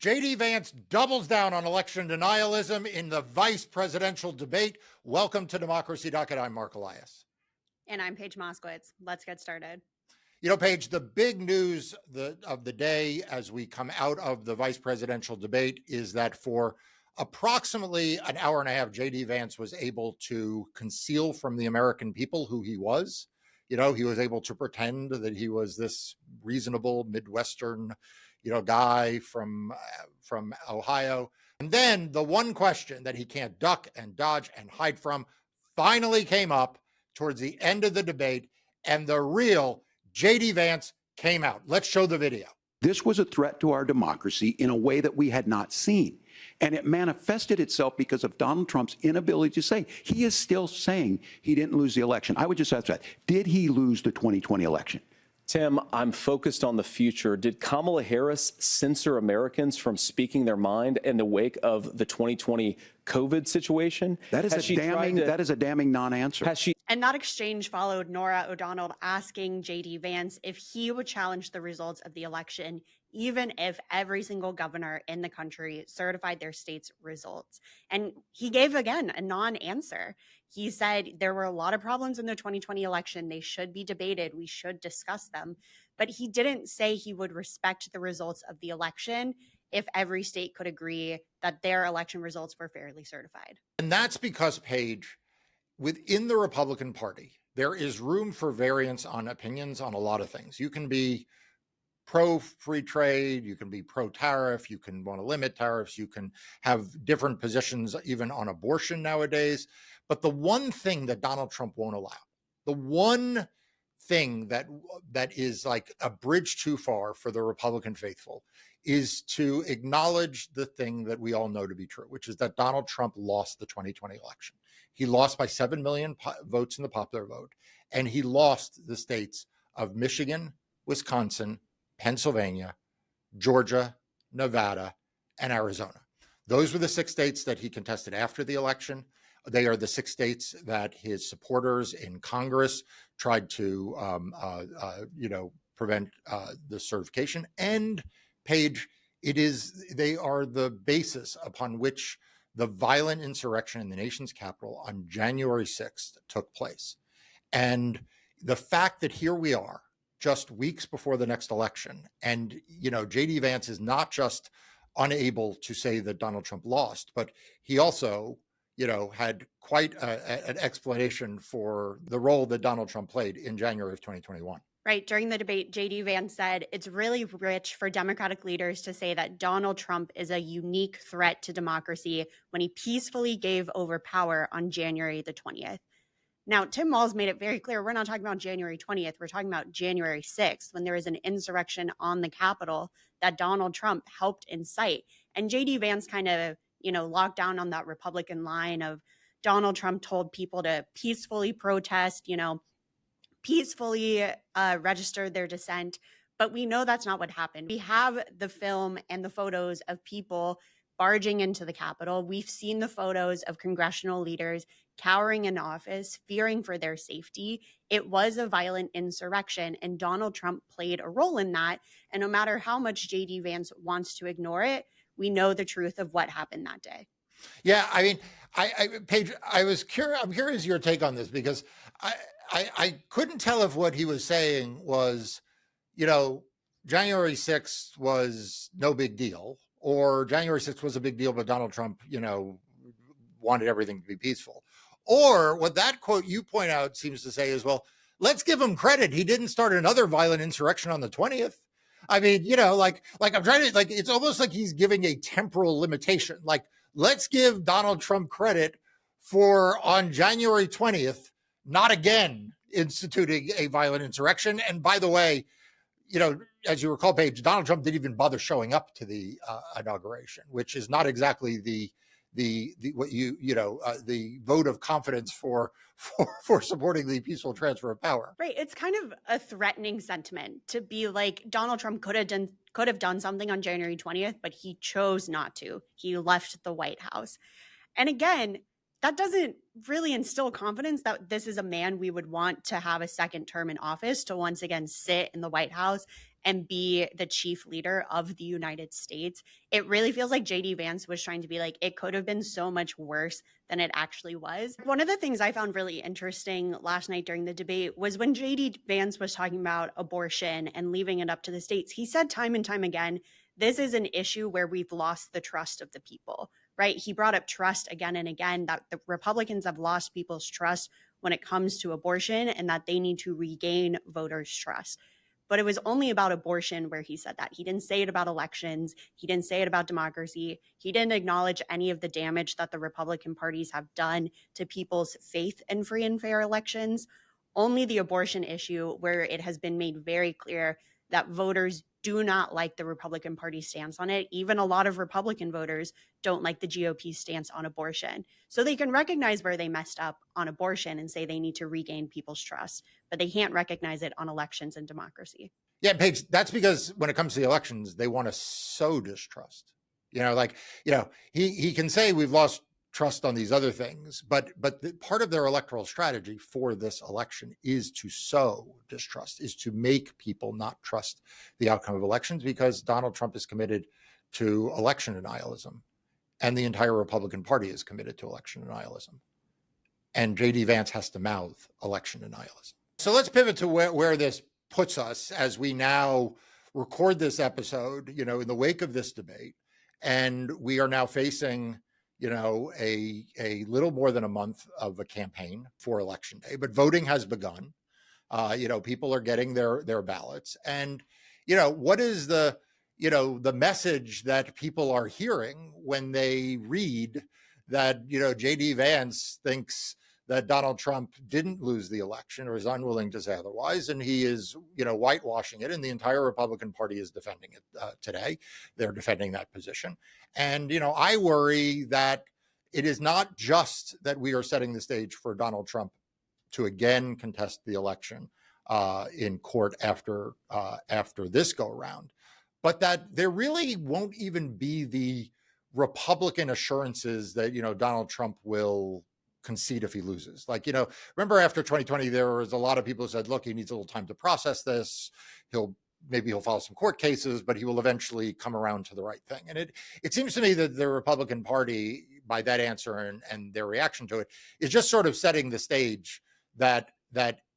JD Vance doubles down on election denialism in the vice presidential debate. Welcome to Democracy Docket. I'm Marc Elias. And I'm Paige Moskowitz. Let's get started. You know, Paige, the big news of the day as we come out of the vice presidential debate is that for approximately an hour and a half, JD Vance was able to conceal from the American people who he was. You know, he was able to pretend that he was this reasonable Midwestern, guy from Ohio. And then the one question that he can't duck and dodge and hide from finally came up towards the end of the debate, and the real JD Vance came out. Let's show the video. This was a threat to our democracy in a way that we had not seen. And it manifested itself because of Donald Trump's inability to say. He is still saying he didn't lose the election. I would just ask that. Did he lose the 2020 election? Tim, I'm focused on the future. Did Kamala Harris censor Americans from speaking their mind in the wake of the 2020 COVID situation? That is a damning non-answer. And that exchange followed Norah O'Donnell asking JD Vance if he would challenge the results of the election, even if every single governor in the country certified their state's results. And he gave, again, a non-answer. He said there were a lot of problems in the 2020 election. They should be debated. We should discuss them. But he didn't say he would respect the results of the election if every state could agree that their election results were fairly certified. And that's because, Paige, within the Republican Party, there is room for variance on opinions on a lot of things. You can be pro-free trade, you can be pro-tariff, you can want to limit tariffs, you can have different positions even on abortion nowadays. But the one thing that Donald Trump won't allow, the one thing that is like a bridge too far for the Republican faithful, is to acknowledge the thing that we all know to be true, which is that Donald Trump lost the 2020 election. He lost by 7 million votes in the popular vote, and he lost the states of Michigan, Wisconsin, Pennsylvania, Georgia, Nevada, and Arizona. Those were the 6 states that he contested after the election. They are the 6 states that his supporters in Congress tried to, prevent the certification. And Paige, they are the basis upon which the violent insurrection in the nation's capital on January 6th took place. And the fact that here we are, just weeks before the next election, and JD Vance is not just unable to say that Donald Trump lost, but he also had quite an explanation for the role that Donald Trump played in January of 2021. Right. During the debate, JD Vance said it's really rich for Democratic leaders to say that Donald Trump is a unique threat to democracy when he peacefully gave over power on January the 20th. Now, Tim Walz made it very clear we're not talking about January 20th. We're talking about January 6th, when there was an insurrection on the Capitol that Donald Trump helped incite. And JD Vance kind of, locked down on that Republican line of Donald Trump told people to peacefully protest, peacefully register their dissent. But we know that's not what happened. We have the film and the photos of people barging into the Capitol. We've seen the photos of congressional leaders cowering in office, fearing for their safety. It was a violent insurrection, and Donald Trump played a role in that. And no matter how much JD Vance wants to ignore it, we know the truth of what happened that day. Yeah, I mean, Paige, I'm curious your take on this, because I couldn't tell if what he was saying was, January 6th was no big deal, or January 6th was a big deal, but Donald Trump, wanted everything to be peaceful. Or what that quote you point out seems to say is, well, let's give him credit. He didn't start another violent insurrection on the 20th. I mean, I'm trying to, it's almost like he's giving a temporal limitation. Like, let's give Donald Trump credit for on January 20th, not again instituting a violent insurrection. And by the way, as you recall, Paige, Donald Trump didn't even bother showing up to the inauguration, which is not exactly the vote of confidence for supporting the peaceful transfer of power. Right. It's kind of a threatening sentiment to be like Donald Trump could have done something on January 20th, but he chose not to. He left the White House. And again, that doesn't really instill confidence that this is a man we would want to have a second term in office, to once again sit in the White House and be the chief leader of the United States. It really feels like JD Vance was trying to be like, it could have been so much worse than it actually was. One of the things I found really interesting last night during the debate was when JD Vance was talking about abortion and leaving it up to the states. He said time and time again, this is an issue where we've lost the trust of the people. Right? He brought up trust again and again, that the Republicans have lost people's trust when it comes to abortion and that they need to regain voters' trust. But it was only about abortion where he said that. He didn't say it about elections. He didn't say it about democracy. He didn't acknowledge any of the damage that the Republican parties have done to people's faith in free and fair elections. Only the abortion issue, where it has been made very clear that voters do not like the Republican Party stance on it. Even a lot of Republican voters don't like the GOP stance on abortion. So they can recognize where they messed up on abortion and say they need to regain people's trust, but they can't recognize it on elections and democracy. Yeah, Paige, that's because when it comes to the elections, they want to sow distrust. He can say we've lost trust on these other things, but part of their electoral strategy for this election is to sow distrust, is to make people not trust the outcome of elections, because Donald Trump is committed to election denialism and the entire Republican Party is committed to election denialism. And JD Vance has to mouth election denialism. So let's pivot to where this puts us as we now record this episode, in the wake of this debate. And we are now facing a little more than a month of a campaign for Election Day, but voting has begun. People are getting their ballots, and what is the message that people are hearing when they read that JD Vance thinks that Donald Trump didn't lose the election or is unwilling to say otherwise, and he is whitewashing it, and the entire Republican Party is defending it today. They're defending that position. And I worry that it is not just that we are setting the stage for Donald Trump to again contest the election in court after this go around, but that there really won't even be the Republican assurances that Donald Trump will concede if he loses. Remember after 2020, there was a lot of people who said, look, he needs a little time to process this. Maybe he'll file some court cases, but he will eventually come around to the right thing. And it seems to me that the Republican Party, by that answer and their reaction to it, is just sort of setting the stage that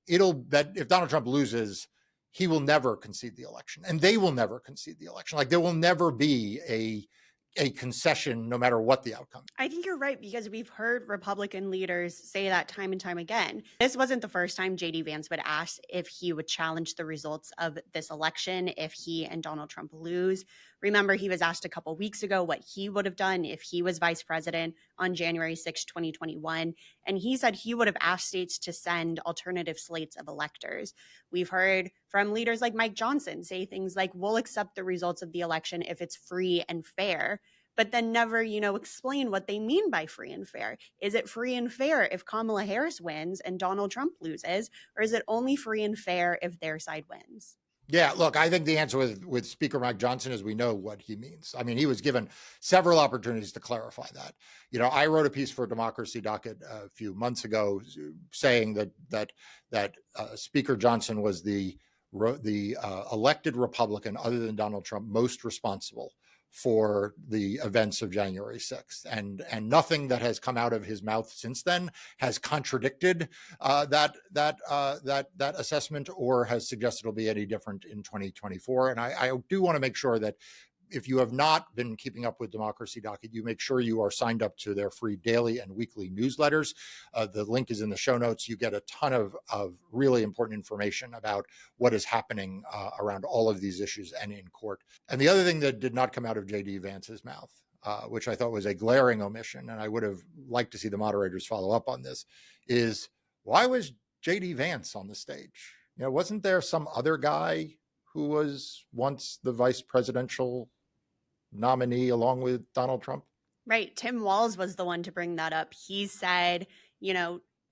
if Donald Trump loses, he will never concede the election, and they will never concede the election. There will never be a concession, no matter what the outcome. I think you're right, because we've heard Republican leaders say that time and time again. This wasn't the first time JD Vance would ask if he would challenge the results of this election if he and Donald Trump lose. Remember, he was asked a couple weeks ago what he would have done if he was vice president on January 6, 2021. And he said he would have asked states to send alternative slates of electors. We've heard from leaders like Mike Johnson say things like, we'll accept the results of the election if it's free and fair, but then never, explain what they mean by free and fair. Is it free and fair if Kamala Harris wins and Donald Trump loses, or is it only free and fair if their side wins? Yeah, look, I think the answer with Speaker Mike Johnson is we know what he means. I mean, he was given several opportunities to clarify that. I wrote a piece for Democracy Docket a few months ago saying that Speaker Johnson was the elected Republican, other than Donald Trump, most responsible for the events of January 6th. And nothing that has come out of his mouth since then has contradicted that assessment or has suggested it'll be any different in 2024. And I do want to make sure that if you have not been keeping up with Democracy Docket, you make sure you are signed up to their free daily and weekly newsletters. The link is in the show notes. You get a ton of really important information about what is happening around all of these issues and in court. And the other thing that did not come out of JD Vance's mouth, which I thought was a glaring omission, and I would have liked to see the moderators follow up on this, is why was JD Vance on the stage? Wasn't there some other guy who was once the vice presidential nominee along with Donald Trump? Right. Tim Walz was the one to bring that up. He said,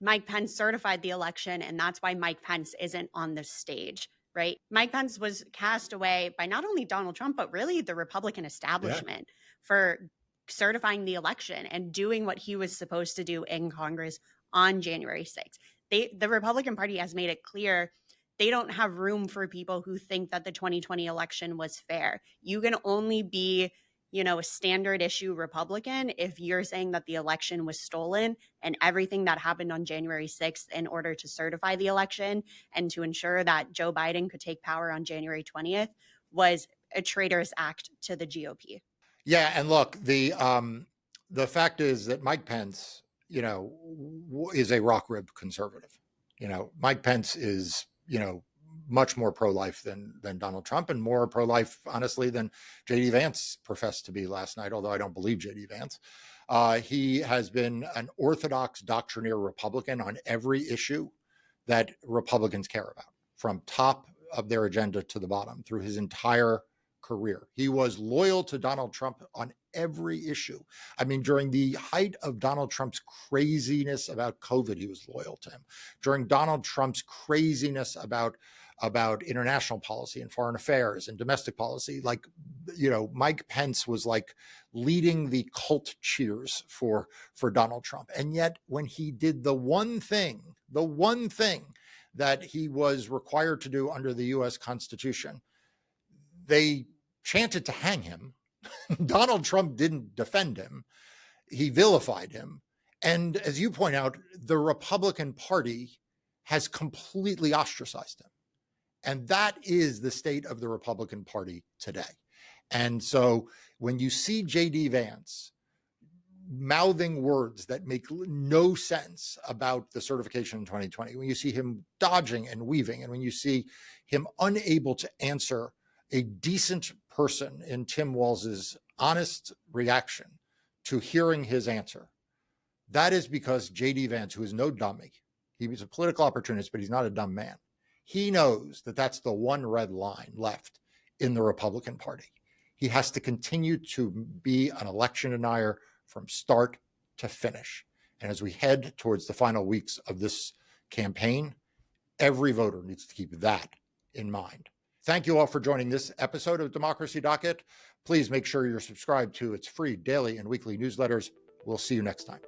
Mike Pence certified the election, and that's why Mike Pence isn't on the stage, right? Mike Pence was cast away by not only Donald Trump, but really the Republican establishment for certifying the election and doing what he was supposed to do in Congress on January 6th. The Republican Party has made it clear they don't have room for people who think that the 2020 election was fair. You can only be, a standard issue Republican if you're saying that the election was stolen, and everything that happened on January 6th in order to certify the election and to ensure that Joe Biden could take power on January 20th was a traitorous act to the GOP. Yeah, and look, the fact is that Mike Pence, is a rock rib conservative. Mike Pence is, much more pro-life than Donald Trump, and more pro-life, honestly, than JD Vance professed to be last night, although I don't believe JD Vance. He has been an orthodox doctrinaire Republican on every issue that Republicans care about, from top of their agenda to the bottom through his entire career. He was loyal to Donald Trump on every issue. I mean, during the height of Donald Trump's craziness about COVID, he was loyal to him. During Donald Trump's craziness about international policy and foreign affairs and domestic policy, Mike Pence was like leading the cult cheers for Donald Trump. And yet when he did the one thing that he was required to do under the US Constitution, they chanted to hang him. Donald Trump didn't defend him. He vilified him. And as you point out, the Republican Party has completely ostracized him. And that is the state of the Republican Party today. And so when you see JD Vance mouthing words that make no sense about the certification in 2020, when you see him dodging and weaving, and when you see him unable to answer a decent person in Tim Walz's honest reaction to hearing his answer, that is because JD Vance, who is no dummy, he was a political opportunist, but he's not a dumb man. He knows that that's the one red line left in the Republican Party. He has to continue to be an election denier from start to finish. And as we head towards the final weeks of this campaign, every voter needs to keep that in mind. Thank you all for joining this episode of Democracy Docket. Please make sure you're subscribed to its free daily and weekly newsletters. We'll see you next time.